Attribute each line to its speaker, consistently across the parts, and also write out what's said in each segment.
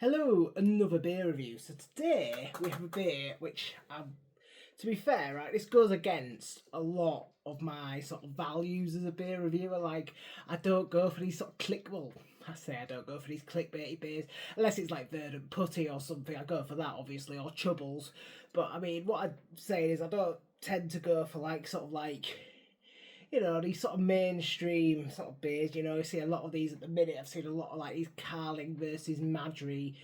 Speaker 1: Hello, another beer review. So today we have a beer which, to be fair, right, this goes against a lot of my sort of values as a beer reviewer. Like, I don't go for these sort of I don't go for these clickbaity beers unless it's like Verdant Putty or something. I go for that, obviously, or Chubbles. But I mean, what I'm saying is I don't tend to go for these sort of mainstream sort of beers. You know, you see a lot of these at the minute. I've seen a lot of like these Carling versus Madry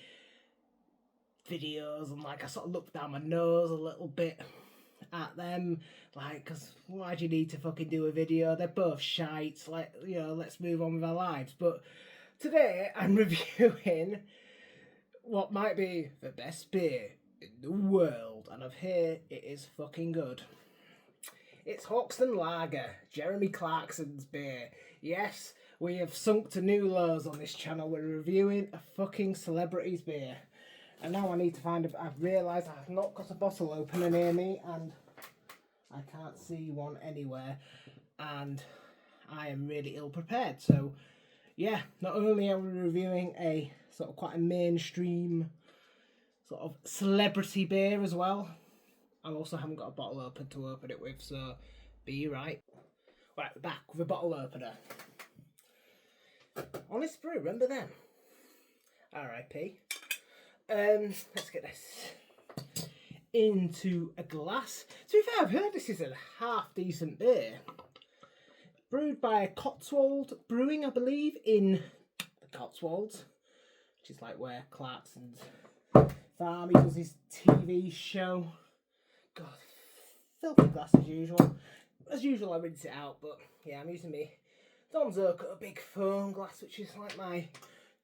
Speaker 1: videos, and like I sort of look down my nose a little bit at them, like, because why do you need to fucking do a video? They're both shite. Like, you know, let's move on with our lives. But today I'm reviewing what might be the best beer in the world, and I've heard it is fucking good. It's Hawkstone Lager, Jeremy Clarkson's beer. Yes, we have sunk to new lows on this channel. We're reviewing a fucking celebrity's beer. And now I need to I've realised I've not got a bottle opener near me and I can't see one anywhere. And I am really ill prepared. So, yeah, not only are we reviewing a sort of quite a mainstream sort of celebrity beer as well, I also haven't got a bottle opener to open it with, so be right. Right, we're back with a bottle opener. Honest Brew, remember them? R.I.P. Let's get this into a glass. To be fair, I've heard this is a half decent beer. Brewed by Cotswold Brewing, I believe, in the Cotswolds, which is like where Clarkson's farm, he does his TV show. God, filthy glass as usual. As usual, I rinse it out, but yeah, I'm using me Don's Oak, a big foam glass, which is like my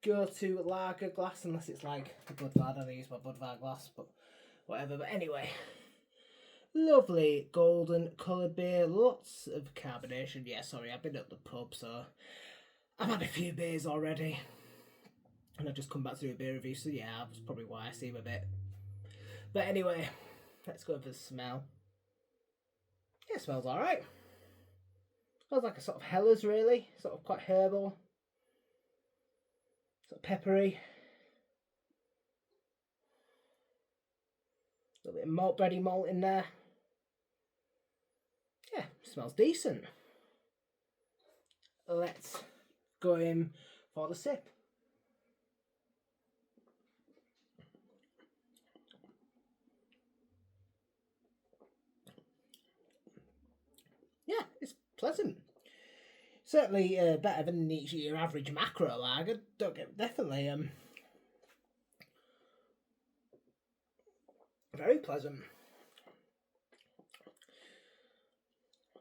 Speaker 1: go-to lager glass, unless it's like a Budvar. I don't use my Budvar glass, but whatever. But anyway, lovely golden coloured beer, lots of carbonation. Yeah, sorry, I've been at the pub, so I've had a few beers already, and I've just come back to do a beer review, so yeah, that's probably why I seem a bit. But anyway, let's go for the smell. Yeah, it smells alright. Smells like a sort of Hellas, really. Sort of quite herbal. Sort of peppery. A little bit of malt, bready malt in there. Yeah, smells decent. Let's go in for the sip. Yeah, it's pleasant. Certainly better than your average macro lager. Definitely very pleasant.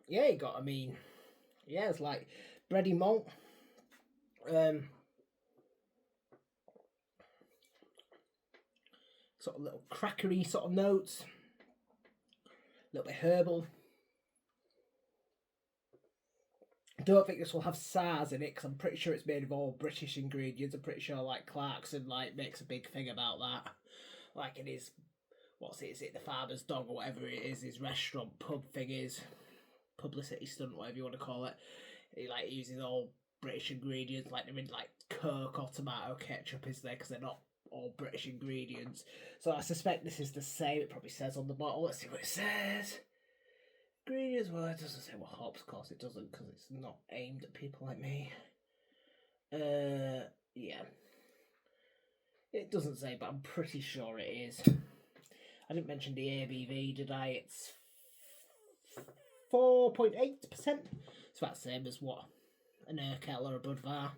Speaker 1: Yeah, you got. Yeah, it's like bready malt. Sort of little crackery sort of notes. A little bit herbal. I don't think this will have SARS in it because I'm pretty sure it's made of all British ingredients. I'm pretty sure like Clarkson makes a big thing about that. Like in his, is it the Farmer's Dog or whatever it is, his restaurant pub thing is, publicity stunt, whatever you want to call it. He uses all British ingredients, like they're in like Coke or tomato ketchup is there because they're not all British ingredients. So I suspect this is the same. It probably says on the bottle. Let's see what it says. Ingredients, well, it doesn't say what hops, of course it doesn't, because it's not aimed at people like me. Yeah. It doesn't say, but I'm pretty sure it is. I didn't mention the ABV, did I? It's 4.8%. It's about the same as what an Urquell or a Budvar,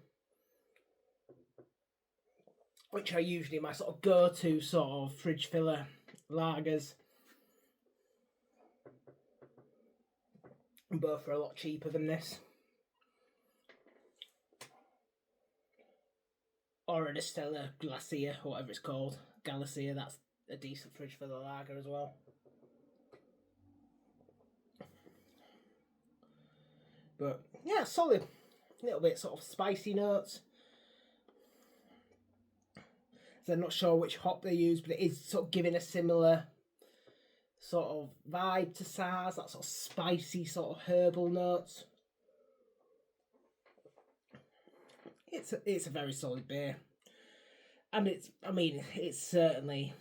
Speaker 1: which are usually my sort of go-to sort of fridge filler lagers. Both are a lot cheaper than this. Or an Estella Glacier, or whatever it's called. Galacia, that's a decent fridge filler lager as well. But yeah, solid. A little bit sort of spicy notes. So I'm not sure which hop they use, but it is sort of giving a similar sort of vibe to SARS, that sort of spicy sort of herbal notes. It's a very solid beer. and it's certainly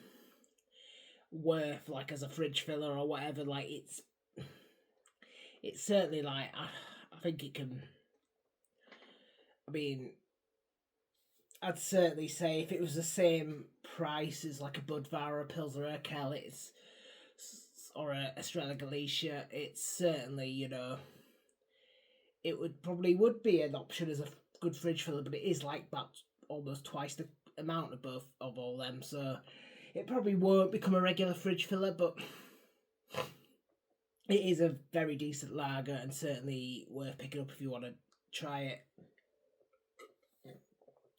Speaker 1: worth, like, as a fridge filler or whatever. Like, it's certainly, like, I think it can. I mean, I'd certainly say if it was the same price as like a Budvar or a Pilsner Urquell, or a Estrella Galicia, it's certainly, it would be an option as a good fridge filler, but it is like about almost twice the amount of both of all them, so it probably won't become a regular fridge filler, but it is a very decent lager and certainly worth picking up if you want to try it.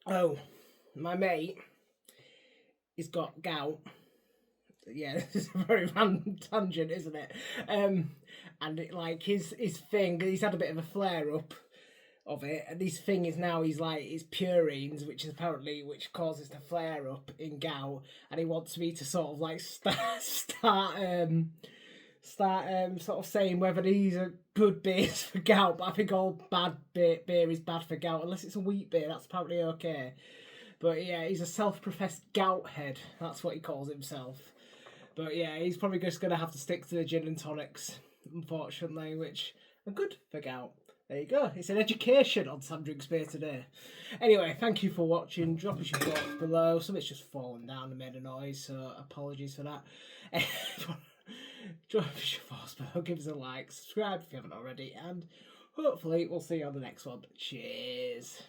Speaker 1: Oh, my mate, he's got gout. Yeah, this is a very random tangent, isn't it? And like his thing, he's had a bit of a flare up of it, and his thing is now he's like his purines, which causes the flare up in gout, and he wants me to sort of like start sort of saying whether these are good beers for gout. But I think all bad beer is bad for gout, unless it's a wheat beer. That's apparently okay. But yeah, he's a self-professed gout head. That's what he calls himself. But yeah, he's probably just going to have to stick to the gin and tonics, unfortunately, which are good for gout. There you go. It's an education on Sam Drinks Beer today. Anyway, thank you for watching. Drop us your thoughts below. Something's just fallen down and made a noise, so apologies for that. Drop us your thoughts below. Give us a like. Subscribe if you haven't already. And hopefully we'll see you on the next one. Cheers.